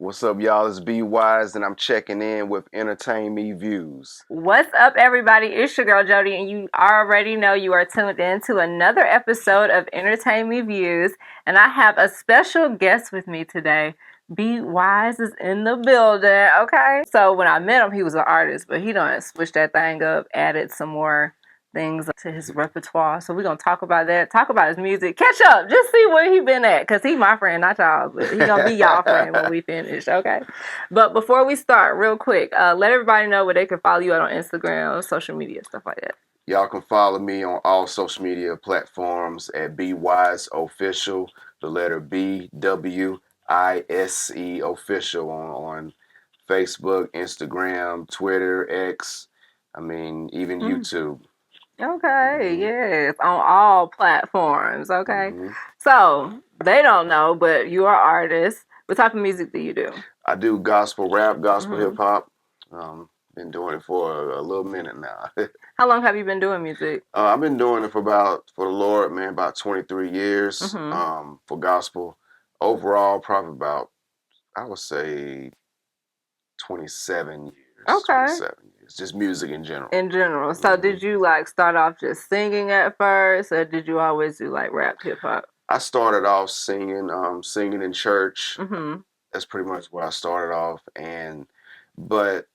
What's up, y'all? It's B.Wise, and I'm checking in with EntertainMe Viewz. What's up, everybody? It's your girl Jody, and you already know you are tuned in to another episode of EntertainMe Viewz. And I have a special guest with me today. B.Wise is in the building, okay? So when I met him, he was an artist, but he done switched that thing up, added some more things to his repertoire. So we're gonna talk about that, talk about his music, catch up, just see where he been at, cause he my friend, not y'all, but he gonna be y'all friend when we finish, okay? But before we start, real quick, let everybody know where they can follow you out on Instagram, social media, stuff like that. Y'all can follow me on all social media platforms at B.Wise Official, the letter B.W.I.S.E. Official on Facebook, Instagram, Twitter, X, even YouTube. Okay, yes, on all platforms, okay? hmm So, they don't know, but you are an artist. What type of music do you do? I do gospel rap, gospel hmm hip hop. Been doing it for a little minute now. How long have you been doing music? I've been doing it for the Lord, man, about 23 years. hmm For gospel, overall, probably about, I would say, 27 years. Okay. 27 years, just music in general. In general. So, hmm did you like start off just singing at first, or did you always do like rap, hip hop? I started off singing in church. hmm That's pretty much where I started off, but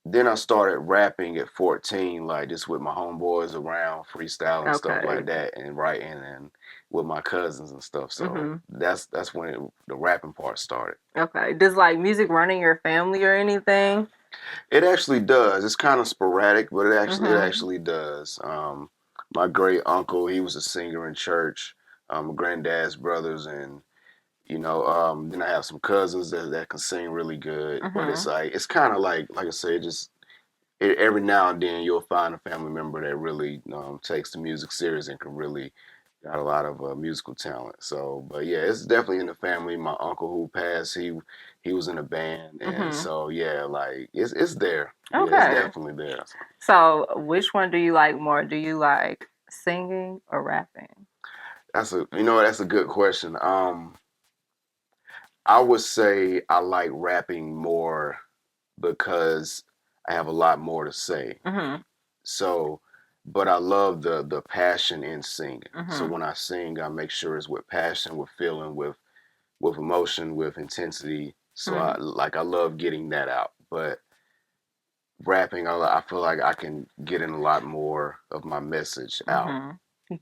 then I started rapping at 14, like just with my homeboys around, freestyling stuff Okay. like that, and writing and with my cousins and stuff. So hmm that's when the rapping part started. Okay. Does like music run in your family or anything? It actually does. It's kind of sporadic, but it hmm actually does. My great uncle, he was a singer in church. My granddad's brothers, and then I have some cousins that can sing really good. But hmm it's kind of like I say, every now and then you'll find a family member that really takes the music serious and can really got a lot of musical talent. So, but yeah, it's definitely in the family. My uncle who passed, he was in a band, and hmm so yeah, like it's there. Yeah, it's Okay. definitely there. So, which one do you like more? Do you like singing or rapping? That's a good question. I would say I like rapping more because I have a lot more to say. hmm So, but I love the passion in singing. So hmm when I sing, I make sure it's with passion, with feeling, with emotion, with intensity. So hmm I love getting that out. But rapping, I feel like I can get in a lot more of my message out. hmm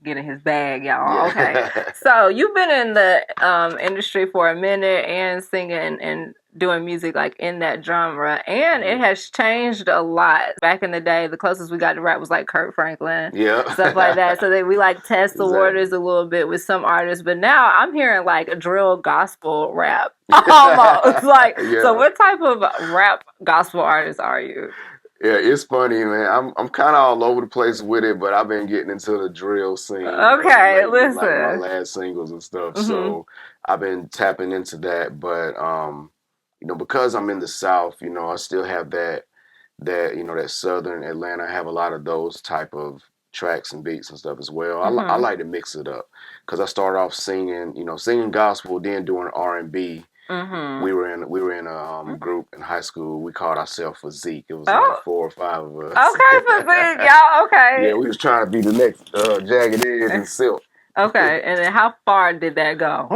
Get in his bag, y'all. Okay. Yeah. So you've been in the industry for a minute and singing and doing music like in that genre, and it Mhm. has changed a lot. Back in the day, the closest we got to rap was like Kurt Franklin, stuff like that. Yeah. So we like test the Exactly. waters a little bit with some artists, but now I'm hearing like a drill gospel rap almost. Like, so Yeah. what type of rap gospel artist are you? Yeah, it's funny, man. I'm kind of all over the place with it, but I've been getting into the drill scene Okay, lately, like my listen. last singles and stuff. hmm So I've been tapping into that, but because I'm in the South, I still have that Southern Atlanta. I have a lot of those type of tracks and beats and stuff as well. I hmm like to mix it up because I started off singing gospel, then doing R&B. hmm We were in a group in high school. We called ourselves Physique. It was like Oh, 4 or 5 of us. okay, physique, y'all. Yeah, Okay. we was trying to be the next Jagged Edge and Silk. Okay, and then how far did that go?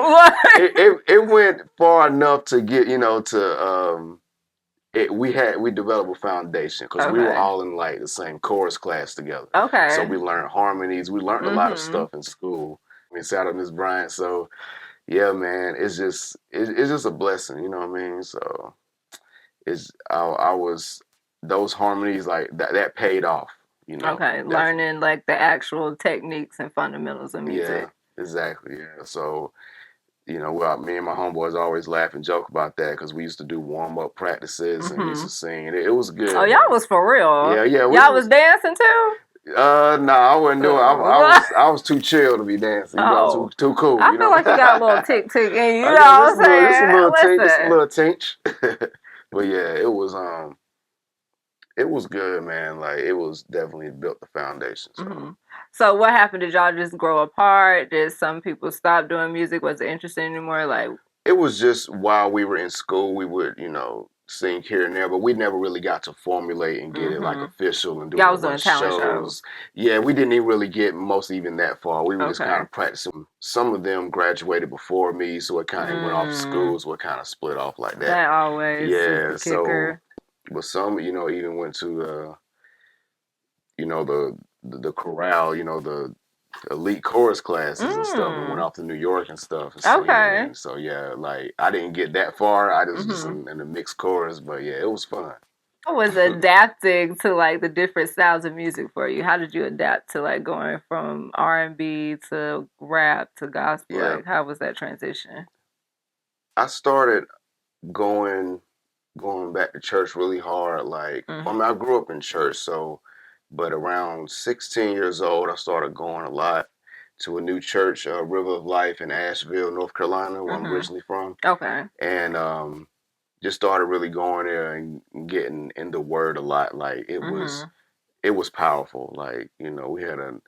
It went far enough to get to we developed a foundation because we were Okay. all in like the same chorus class together. So Okay. we learned harmonies. We learned a lot of Mhm. stuff in school. Shout out Miss Bryant. So yeah, man, it's just a blessing. You know what I mean? So I was those harmonies like that paid off. Okay, Definitely. learning like the actual techniques and fundamentals of Yeah, music. exactly. Yeah. So well, me and my homeboys always laugh and joke about that because we used to do warm up practices and used to Mhm. sing. It was Oh, good, y'all man. was for real. Yeah, yeah. We Y'all was was. dancing too? No, I wasn't doing. Uh, I was too chill to be dancing. oh. Too cool. I feel like you got a little tick tick in you, you know I got what just a little I'm tink, saying? just a Listen. little tinch. But yeah, it was good, man. Like it was definitely built the foundation. So. hmm So what happened? Did y'all just grow apart? Did some people stop doing music? Was it interesting anymore? Like, It was just while we were in school, we would, sing here and there, but we never really got to formulate and get it like Mm-hmm. official and doing Y'all a was doing bunch of talent shows. shows. Yeah, we didn't even really get most even that far. We were just kind Okay. of practicing. Some of them graduated before me, so it kind of went off Mm, schools, so it kind of split off like that. that always is Yeah, the so kicker. but some, even went to the chorale, the elite chorus classes and stuff, and went Mm, off to New York and stuff and singing. okay. And so yeah, like I didn't get that far. I just Mm-hmm. in the mixed chorus, but yeah, it was fun. How was adapting to like the different styles of music for you? How did you adapt to like going from R&B to rap to gospel? Yeah, Like how was that transition? I started going going back to church really hard. Like I Mm-hmm. mean, I grew up in church, so but around 16 years old, I started going a lot to a new church, River of Life in Asheville, North Carolina, where I'm Mm-hmm. originally from, Okay. and just started really going there and getting in the word a lot. Like Mm-hmm. it was powerful. Like we had an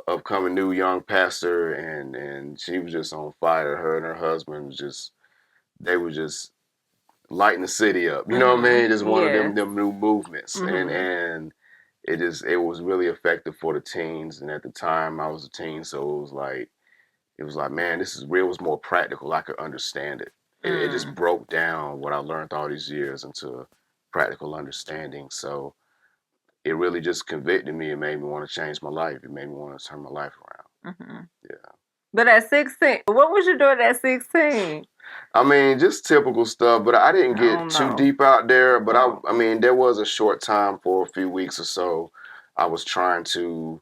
upcoming new young pastor, and she was just on fire. Her and her husband was just they were just lighting the city up. You know what I mean? Just Mm-hmm. one of Yes. them new movements, and Mm-hmm. it was really effective for the teens. And at the time, I was a teen, so it was like, man, this is real. It was more practical. I could understand it. It just Mm. broke down what I learned all these years into practical understanding. So it really just convicted me. It made me want to change my life. It made me want to turn my life around. Mm-hmm. Yeah. But at 16, what was you doing at 16? I mean, just typical stuff, but I didn't I get don't too know. deep out there. But Oh. I mean, there was a short time for a few weeks or so. I was trying to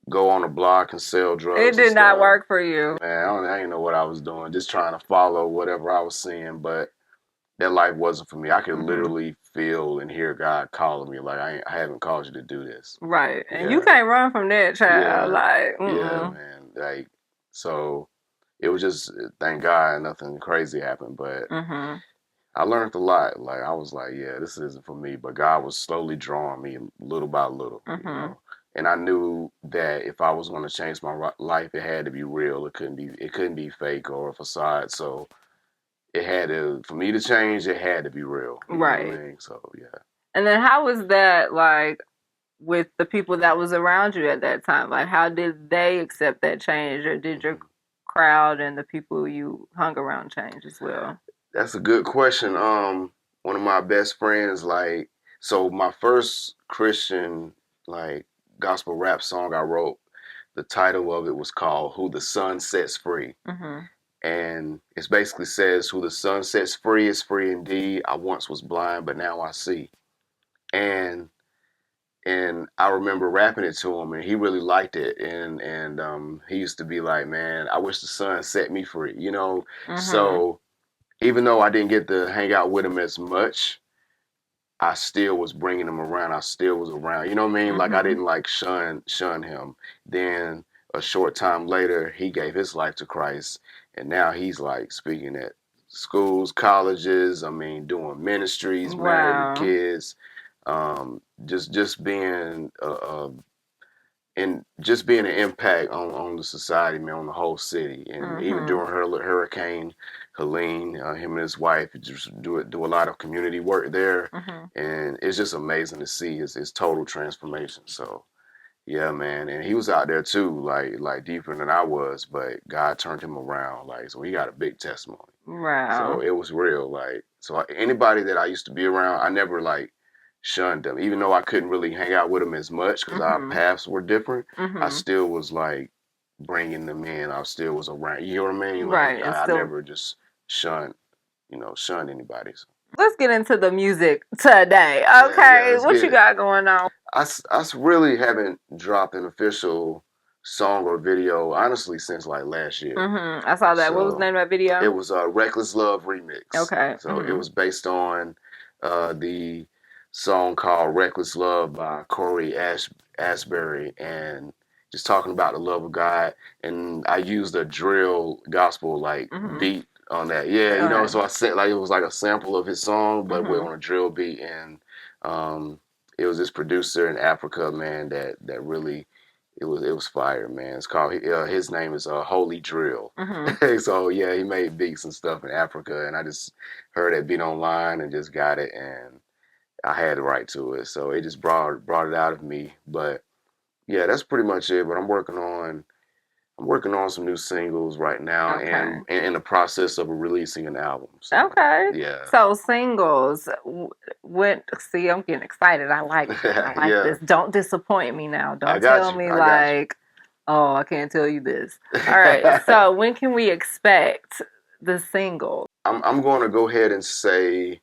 go on a block and sell It drugs and did not stuff. work for you. Man, I didn't know what I was doing. Just trying to follow whatever I was seeing, but that life wasn't for me. I could Mm-hmm. literally feel and hear God calling me, like I haven't called you to do this. Right. And you Yeah, can't run from that, child. yeah, Like, yeah, mm-mm. man. Like so, it was just thank God nothing crazy happened, but Mm-hmm. I learned a lot. Like I was like, yeah, this isn't for me. But God was slowly drawing me little by little. Mm-hmm. And I knew that if I was going to change my life, it had to be real. It couldn't be fake or a facade. So it had to for me to change. It had to be real. You know what Right. I mean? So yeah. And then how was that like with the people that was around you at that time? Like how did they accept that change or did your Mhm. crowd and the people you hung around change as well? That's a good question. One of my best friends, like, so my first Christian like gospel rap song I wrote, the title of it was called "Who the Sun Sets Free." Mm-hmm. And it basically says, "Who the sun sets free is free indeed. I once was blind, but now I see." And I remember rapping it to him, and he really liked it. And he used to be like, "Man, I wish the sun set me free." Mm-hmm. So even though I didn't get to hang out with him as much, I still was bringing him around. I still was around. You know what I mean? Like I Mm-hmm. didn't like shun him. Then a short time later, he gave his life to Christ, and now he's like speaking at schools, colleges. I mean, doing ministries, married with Wow. kids. Just being and just being an impact on the society, man, on the whole city. And even Mm-hmm. during Hurricane Helene, him and his wife just do a lot of community work there, Mm-hmm. and it's just amazing to see his total transformation. So yeah, man, and he was out there too, like deeper than I was, but God turned him around, like so he got a big testimony. So Wow. it was real. Like, so anybody that I used to be around, I never like shunned them. Even though I couldn't really hang out with them as much because our Mm-hmm. paths were different, I Mm-hmm. still was like bringing them in. I still was around. You know what I mean? Like, Right. And I still never just shunned, shunned anybody. So, let's get into the music today. yeah, Okay. let's What get you it. got going on? I really haven't dropped an official song or video, honestly, since like last year. Mm-hmm. I saw that. What was the So name of that it video? was a Reckless Love remix. Okay. So it Mm-hmm. was based on the song called Reckless Love by Corey Asbury, and just talking about the love of God. And I used a drill gospel like Mm-hmm. beat on that. Yeah, Okay. so I said like it was like a sample of his song, but with Mm-hmm. on a drill beat. And it was this producer in Africa, man, that really it was fire, man. It's called his name is Holy Drill. Mm-hmm. So yeah, he made beats and stuff in Africa, and I just heard that beat online and just got it, and I had the right to it. So it just brought it out of me. But yeah, that's pretty much it. But I'm working on some new singles right now, Okay. and in the process of releasing an album. So Okay. yeah, So singles. When see, I'm getting excited. I like this. I like yeah, this. Don't disappoint me now. I Don't got tell you. me I got you. like, oh, I can't tell you this. All right. So when can we expect the single? I'm going to go ahead and say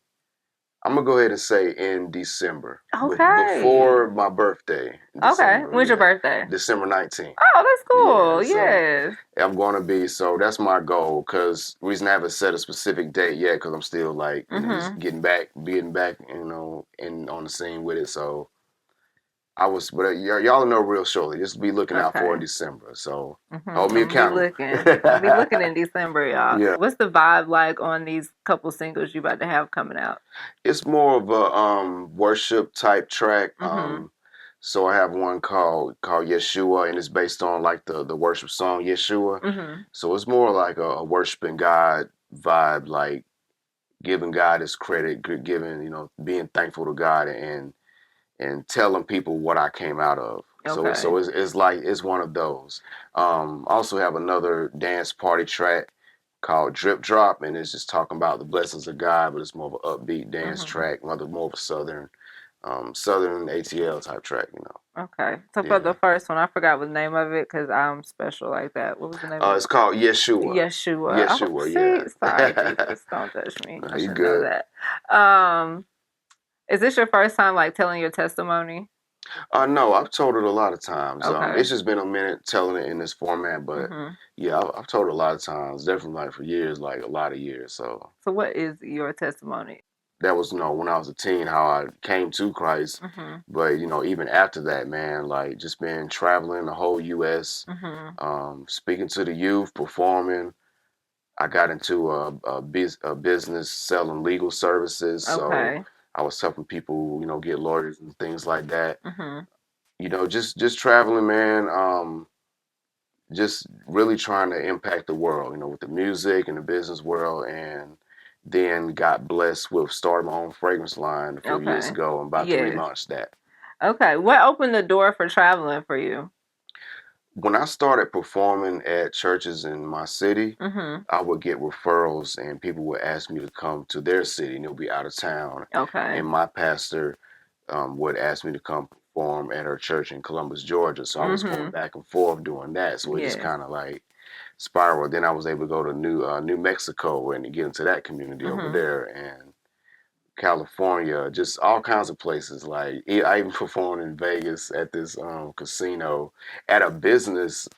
in December, Okay. before my birthday, Okay. December. When's your Yeah, birthday? December 19th. Oh, that's Yeah, cool. so Yes. I'm going to be. So that's my goal. Cause reason I haven't set a specific date yet, cause I'm still like just Mhm. getting back, in on the scene with it. So but y'all know real shortly. Just be looking out for Okay. in December. So hold I'm me gonna be accountable. looking. I'm gonna be looking in December, y'all. Yeah. What's the vibe like on these couple singles you about to have coming out? It's more of a worship type track. Mhm. So I have one called Yeshua, and it's based on like the worship song Yeshua. Mhm. So it's more like a worshiping God vibe, like giving God his credit, giving being thankful to God, and telling people what I came out of. So Okay. it's like it's one of those. Also have another dance party track called Drip Drop, and it's just talking about the blessings of God, but it's more of an upbeat dance Mhm. track, more of a southern ATL type track. Okay. So for the Yeah. first one, I forgot what the name of it because I'm special like that. What was the name of It's called it? Yeshua. Yeshua. Oh, Yeshua, see, sorry, yeah. Jesus, don't judge me. No, I you should know good. that. Um, is this your first time like telling your testimony? No, I've told it a lot of times. Okay. It's just been a minute telling it in this format, but Mhm. yeah, I've told it a lot of times, definitely like for years, like a lot of years. So So what is your testimony? that was, when I was a teen, how I came to Christ. Mhm. But even after that, man, like just been traveling the whole U.S., Mhm. speaking to the youth, performing. I got into a business selling legal services, so Okay. I was helping people, get lawyers and things like that. Mhm. Just traveling, man. Just really trying to impact the world, with the music and the business world, and then got blessed with starting my own fragrance line a few years Okay. ago. I'm about to Yes. relaunch that. Okay. What opened the door for traveling for you? When I started performing at churches in my city, Mhm. I would get referrals, and people would ask me to come to their city, and they'll be out of town. Okay. And my pastor would ask me to come perform at her church in Columbus, Georgia. So I was going Mhm. back and forth doing that. So it just Yes. kind of like spiraled. Then I was able to go to New Mexico and get into that community over Mhm. there, and California, just all kinds of places. Like I even performed in Vegas at this casino at a business.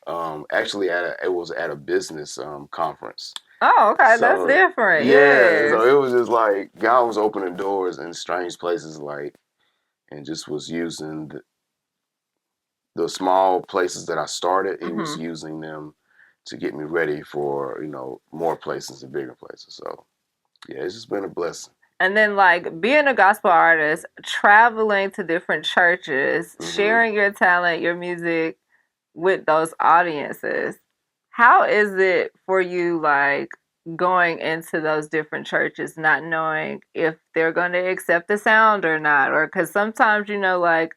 Actually, it was at a business conference. Oh, okay. That's So different. yeah, so Yes. it was just like God was opening doors in strange places, like, and just was using the small places that I started. He was Mhm. using them to get me ready for more places and bigger places. So yeah, it's just been a blessing. And then like being a gospel artist, traveling to different churches, Hmm. sharing your talent, your music with those audiences. How is it for you like going into those different churches not knowing if they're going to accept the sound or not, or cuz sometimes like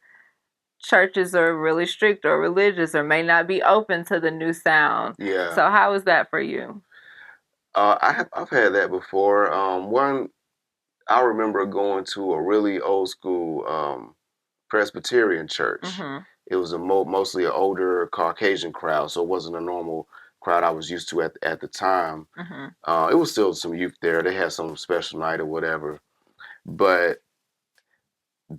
churches are really strict or religious or may not be open to the new sound. Yeah. So how is that for you? I've had that before. One I remember going to a really old school Presbyterian church. Mhm. It was mostly an older Caucasian crowd, so it wasn't a normal crowd I was used to at the time. Mhm. It was still some youth there. They had some special night or whatever. But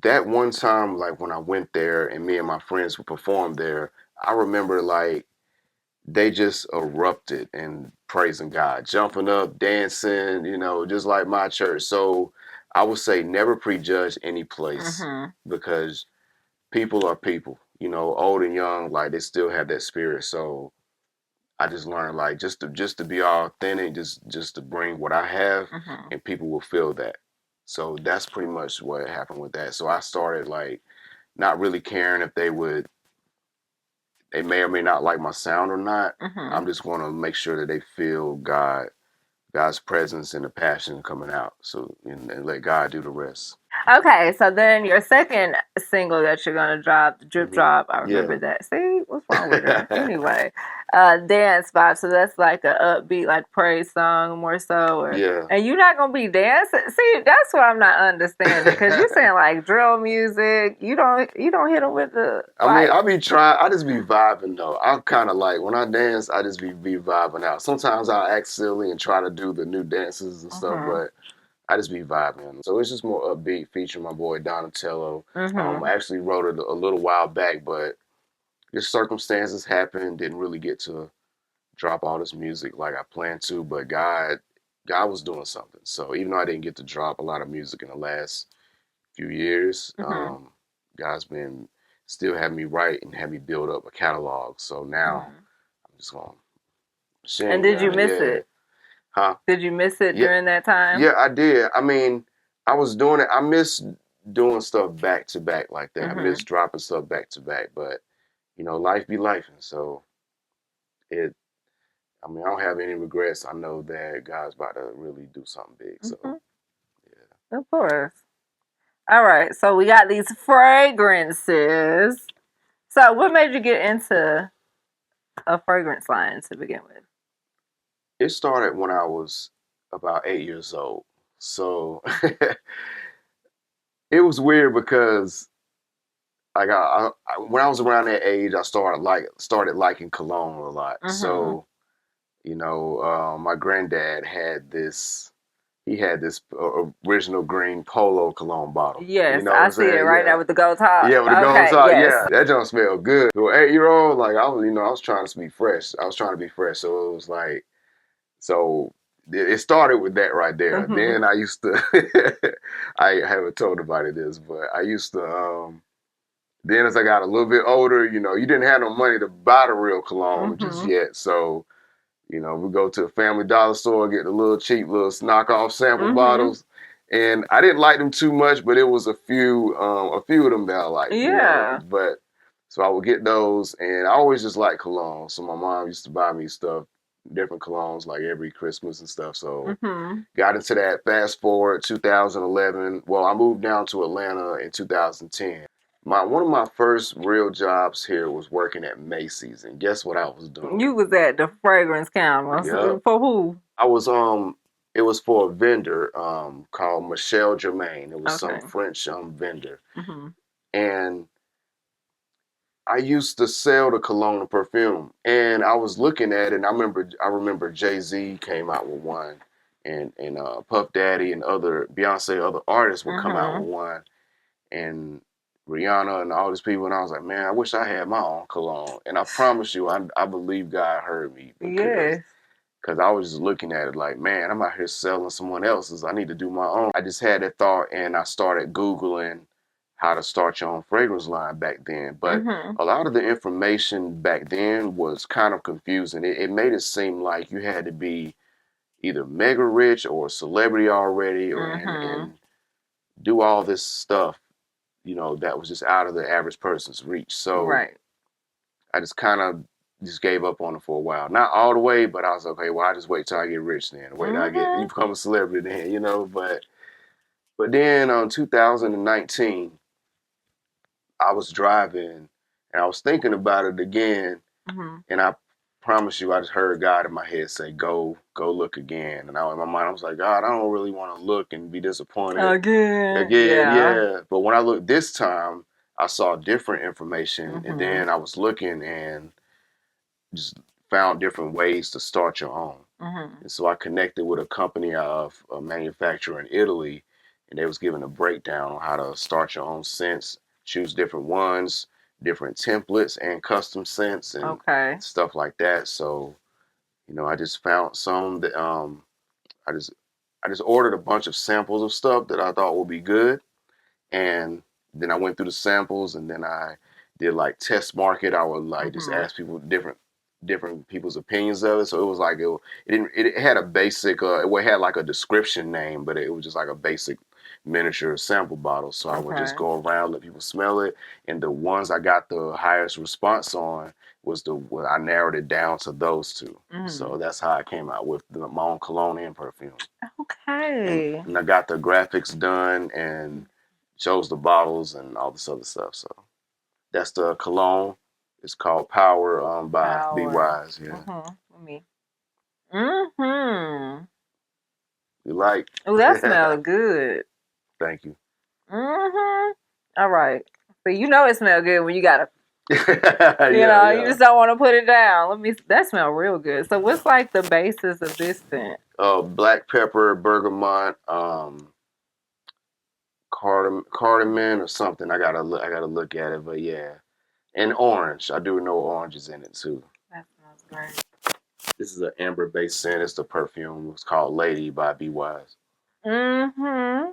that one time, like when I went there and me and my friends would perform there, I remember like they just erupted and praising God, jumping up, dancing, just like my church. So I would say never prejudge any place Mhm. because people are people, old and young, like they still have that spirit. So I just learned like just to be authentic, just to bring what I have, Mhm. and people will feel that. So that's pretty much what happened with that. So I started like not really caring if they would they may or may not like my sound or not. Mm-hmm. I'm just going to make sure that they feel God's presence and the passion coming out. So and let God do the rest. Okay, so then your second single that you're gonna drop, Drip Drop, I remember Yeah. that. See, what's wrong with her? Anyway, Dance Vibe. So that's like a upbeat, like praise song more so, or Yeah. and you're not gonna be dancing. See, that's what I'm not understanding because you're saying like drill music. You don't hit them with the I mean, like. I be trying. I just be vibing though. I'm kind of like when I dance, I just be vibing out. Sometimes I'll act silly and try to do the new dances and stuff, Mhm. but I just be vibing. So it's just more upbeat, featuring my boy Donatello. Mhm. I actually wrote it a little while back, but just circumstances happened. Didn't really get to drop all this music like I planned to, but God was doing something. So even though I didn't get to drop a lot of music in the last few years, Mhm. God's been still having me write and have me build up a catalog. So now Mhm. I'm just gonna And sing, did you man. miss Yeah, it? huh? Did you miss it Yeah, during that time? yeah, I did. I mean, I was doing it. I miss doing stuff back to back like that. I miss Mhm. dropping stuff back to back, but life be life, and so it. I mean, I don't have any regrets. I know that God's about to really do something big. So Mhm. yeah. Of course. All right, so we got these fragrances. So, what made you get into a fragrance line to begin with? It started when I was about 8 years old. So it was weird because like when I was around that age, I started liking cologne a lot. Mhm. So my granddad had this. He had this original green Polo cologne bottle. You Yes, know what I I'm see it saying? right now Yeah. with the gold top. Yeah, with the gold Okay, top. yes. Yeah, that don't smell good. For an 8-year old, like I was trying to be fresh. I was trying to be fresh. So it was like, so it started with that right there. Mhm. Then I used to, I haven't told nobody this, but I used to, then as I got a little bit older, you didn't have no money to buy the real cologne just Mhm. yet. So, we go to a Family Dollar store, get the little cheap little knockoff sample Mhm. bottles. And I didn't like them too much, but it was a few of them that I liked. Yeah. But so I would get those, and I always just liked cologne. So my mom used to buy me stuff, different colognes, like every Christmas and stuff. So Mhm. got into that. Fast forward 2011. Well, I moved down to Atlanta in 2010. One of my first real jobs here was working at Macy's, and guess what I was doing? You was at the fragrance counter. Yep. For who? I was it was for a vendor called Michelle Germain. It was some Okay. French vendor. Mhm. And I used to sell the cologne and perfume. And I was looking at it, and I remember Jay-Z came out with one, and Puff Daddy and other Beyonce, other artists would come out with Mhm. one, and Rihanna and all these people, and I was like, man, I wish I had my own cologne. And I promise you, I believe God heard me because Yes. I was just looking at it like, man, I'm out here selling someone else's. I need to do my own. I just had that thought, and I started Googling how to start your own fragrance line back then. But Mhm. a lot of the information back then was kind of confusing. It made it seem like you had to be either mega rich or a celebrity already, or and Mhm. and do all this stuff, that was just out of the average person's reach. So Right. I just kind of just gave up on it for a while. Not all the way, but I was okay. Well, I just wait till I get rich then. Wait till you Mhm. become a celebrity then. But then on 2019, I was driving and I was thinking about it again, Mhm. and I promise you, I just heard God in my head say, go look again." And in my mind, I was like, God, I don't really want to look and be disappointed Again. again. Yeah. Yeah. But when I looked this time, I saw different information, and Mhm. then I was looking and just found different ways to start your own. Mhm. And so I connected with a company of a manufacturer in Italy, and they was giving a breakdown on how to start your own scents, choose different ones, different templates and custom scents and Okay. stuff like that. So, I just found some that I just I just ordered a bunch of samples of stuff that I thought would be good, and then I went through the samples, and then I did like test market. I would like just Mhm. ask people different people's opinions of it. So it was like it didn't it had a basic it had like a description name, but it was just like a basic miniature sample bottle. So I would just Okay. go around, let people smell it, and the ones I got the highest response on was I narrowed it down to those two. So that's how I came out with my own cologne and perfume. Okay. And I got the graphics done and chose the bottles and all this other stuff. So that's the cologne. It's called Power by Power. B.Wise. Yeah. Let me. Mm-hmm. You like? Oh, that smells good. Thank you. Mm-hmm. All right. So you know it smells good when you got to, Yeah, you just don't want to put it down. That smells real good. So what's like the basis of this scent? Black pepper, bergamot, cardamom or something. I gotta look at it, but yeah. And orange. I do know orange is in it too. That smells great. This is an amber based scent. It's the perfume. It's called Lady by B.Wise. Mm-hmm.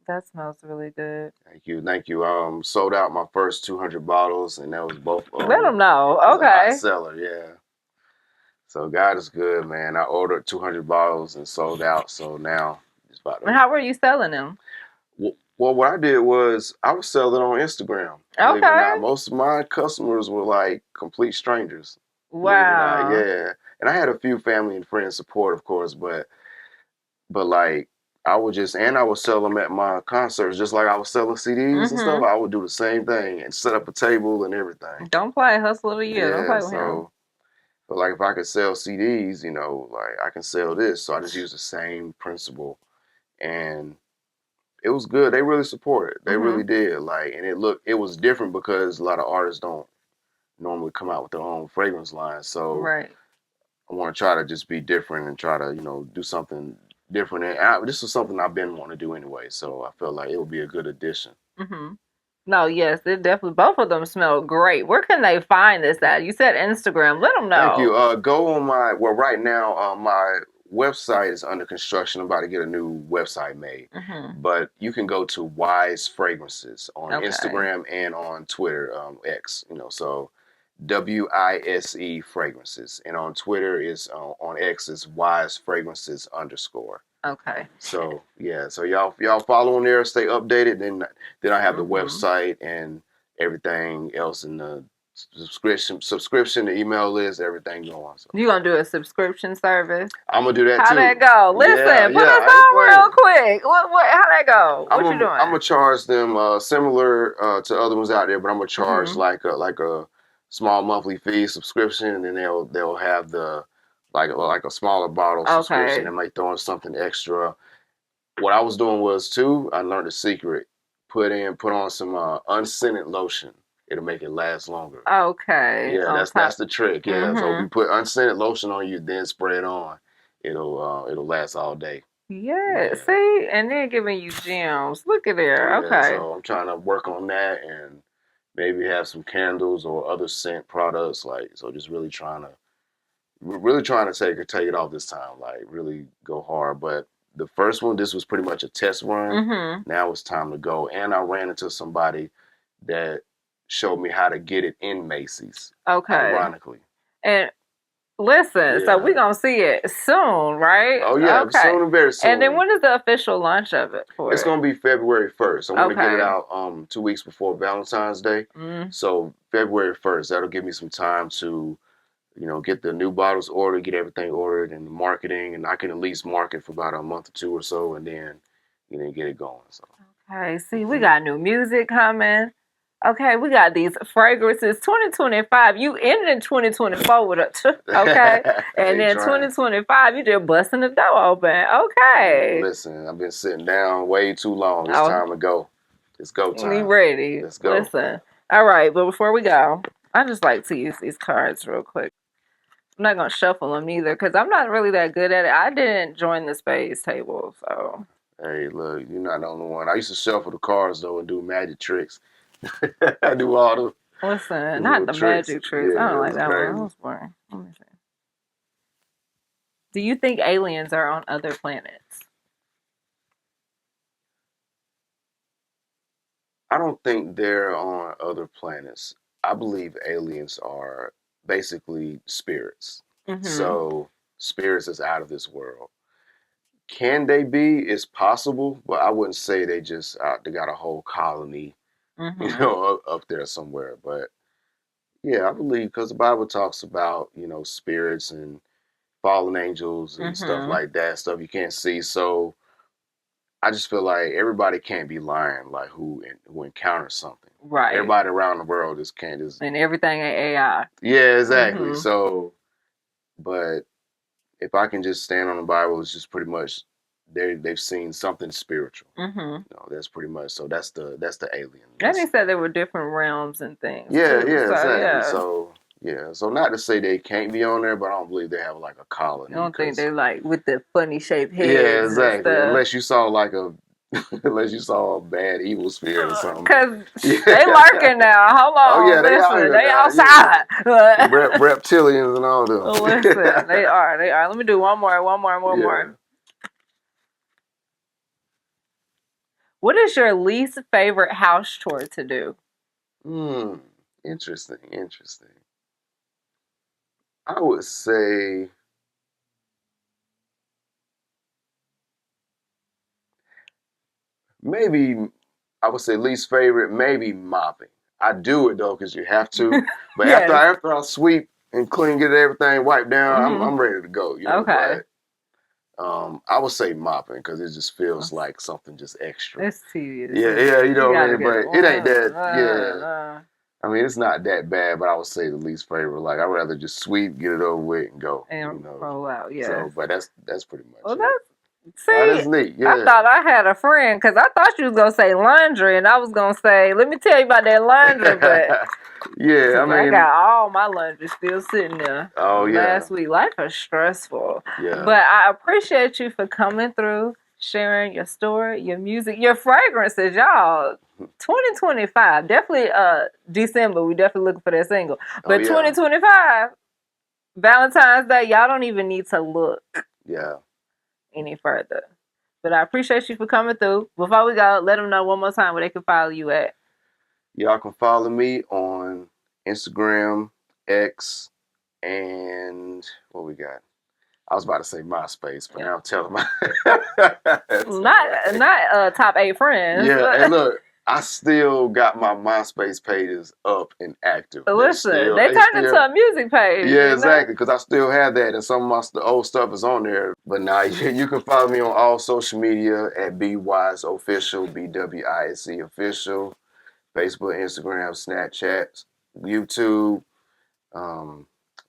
That smells really good. Thank you, thank you. Sold out my first 200 bottles, and that was both. Let them know. It was a hot Okay. seller, yeah. So God is good, man. I ordered 200 bottles and sold out. So now it's about And to. how were you selling them? Well, what I did was I was selling on Instagram. Believe it or Okay. not, most of my customers were like complete strangers. Believe it or not, Wow. yeah. And I had a few family and friends support, of course, but like I would sell them at my concerts just like I was selling CDs and stuff. I would do the same thing and set up a table and everything. Don't play Hustle of the Year. Don't Yeah, play with him. so but like if I could sell CDs, like I can sell this. So I just use the same principle, and it was good. They really supported. They really did. Like, and it was different because a lot of artists don't normally come out with their own fragrance line. So Right. I want to try to just be different and try to do something different. And this was something I've been wanting to do anyway. So I felt like it would be a good addition. Mm-hmm. No, yes, it definitely. Both of them smell great. Where can they find this at? You said Instagram. Let them Thank you. know. Go on right now, my website is under construction. I'm about to get a new website made. But you can go to Wise Fragrances on Okay. Instagram and on Twitter, X, so WISE Fragrances. And on Twitter is on X is Wise Fragrances _ Okay. So yeah, so y'all follow on there, stay updated. Then I have the website and everything else in the subscription, the email list, everything going. So You gonna do a subscription service? I'm gonna do that How too. that go? Listen, Yeah, put yeah, us I ain't on real playing. quick. How that go? What you doing? I'm gonna charge them similar to other ones out there, but I'm gonna charge like a small monthly fee subscription, and then they'll have the like a smaller bottle subscription. They might throw in something extra. What I was doing was too, I learned a secret. Put on some unscented lotion. It'll make it last longer. Okay. Yeah, that's the trick. Yeah. So if you put unscented lotion on you, then spray it on, it'll last all day. Yeah. See, and then giving you gems. Look at there. Yeah. Okay. So I'm trying to work on that and maybe have some candles or other scent products. So just really trying to take it off this time. Like really go hard. But the first one, this was pretty much a test run. Now it's time to go. And I ran into somebody that showed me how to get it in Macy's. Okay. Ironically. And listen, so we're gonna see it soon, right? Oh yeah, Okay. soon and very soon. And then when is the official launch of it for It's gonna be February 1st. I want to get it Okay. out 2 weeks before Valentine's Day. So February 1st, that'll give me some time to, get the new bottles ordered, get everything ordered, and the marketing, and I can at least market for about a month or two or so, and then, get it going. So. Okay. See, we got new music coming. Okay, we got these fragrances. 2025, you ended in 2024 with it. Okay. And then 2025, you just busting the door open. Okay. Listen, I've been sitting down way too long. It's time to go. It's go time. We ready. Let's go. Listen. All right, but before we go, I just like to use these cards real quick. I'm not gonna shuffle them either because I'm not really that good at it. I didn't join the spades table, so. Hey, look, you're not the only one. I used to shuffle the cards though and do magic tricks. I do all the. Listen, not the magic tricks. Yeah, I don't like that crazy. one. That was boring. Let me see. Do you think aliens are on other planets? I don't think they're on other planets. I believe aliens are basically spirits. Mm-hmm. So spirits is out of this world. Can they be? It's possible, but I wouldn't say they just they got a whole colony, Mm-hmm. up there somewhere. But yeah, I believe because the Bible talks about spirits and fallen angels and stuff Mm-hmm. like that, stuff you can't see. So I just feel like everybody can't be lying, like who encounters something. Right. Everybody around the world just can't just. And everything ain't AI. Yeah, exactly. Mm-hmm. So, but if I can just stand on the Bible, it's just pretty much they've seen something spiritual. Mm-hmm. That's pretty much. So that's the alien. And they said there were different realms and things. Yeah, too. yeah, So, exactly. yeah. So yeah, so not to say they can't be on there, but I don't believe they have like a colony. I don't think they like with the funny shaped heads. Yeah, exactly. And Unless you saw like unless you saw a bad evil spirit or something. Because they lurking now. Hold on. Oh yeah, they listen, out here. They now. outside. Yeah. Reptilians and all them. Listen, they are. Let me do one more. What is your least favorite house chore to do? Interesting. I would say maybe I would say least favorite, maybe mopping. I do it though because you have to. But Yes. after I sweep and clean, get everything wiped down, Mhm. I'm ready to go. Okay. But I would say mopping because it just feels like something just extra. It's tedious. Yeah, you know what I mean. But it ain't that. Yeah. I mean, it's not that bad, but I would say the least favorite. Like I'd rather just sweep, get it over with, and go. And roll out. Yeah. So, but that's pretty much. Well, it. See, that's neat. Yeah. I thought I had a friend because I thought you was gonna say laundry, and I was gonna say, let me tell you about that laundry, but yeah, I mean, I got all my laundry still sitting there. Oh yeah. Last week, life is stressful. Yeah. But I appreciate you for coming through, sharing your story, your music, your fragrances, y'all. 2025, definitely. December, we definitely looking for that single. But 2025, Valentine's Day, y'all don't even need to look. Yeah. Any further. But I appreciate you for coming through. Before we go, let them know one more time where they can follow you at. Y'all can follow me on Instagram, X, and what we got? I was about to say MySpace, but now I'm telling my not top 8 friends. Yeah, and look, I still got my MySpace pages up and active. Listen, they turned into a music page. Yeah, exactly, because I still have that, and some of my old stuff is on there. But now you can follow me on all social media at B.Wise Official, BWISE Official, Facebook, Instagram, Snapchat, YouTube,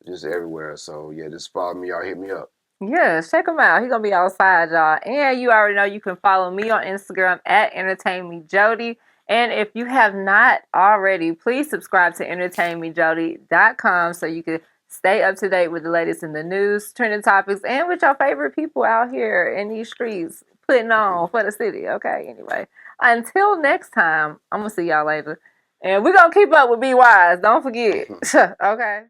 just everywhere. So yeah, just follow me or hit me up. Yes, check him out. He's going to be outside, y'all. And you already know you can follow me on Instagram at EntertainMe Jody. And if you have not already, please subscribe to EntertainMeJody.com so you can stay up to date with the latest in the news, trending topics, and with your favorite people out here in these streets putting on for the city. Okay, anyway. Until next time, I'm going to see y'all later. And we're going to keep up with B.Wise. Don't forget. Okay.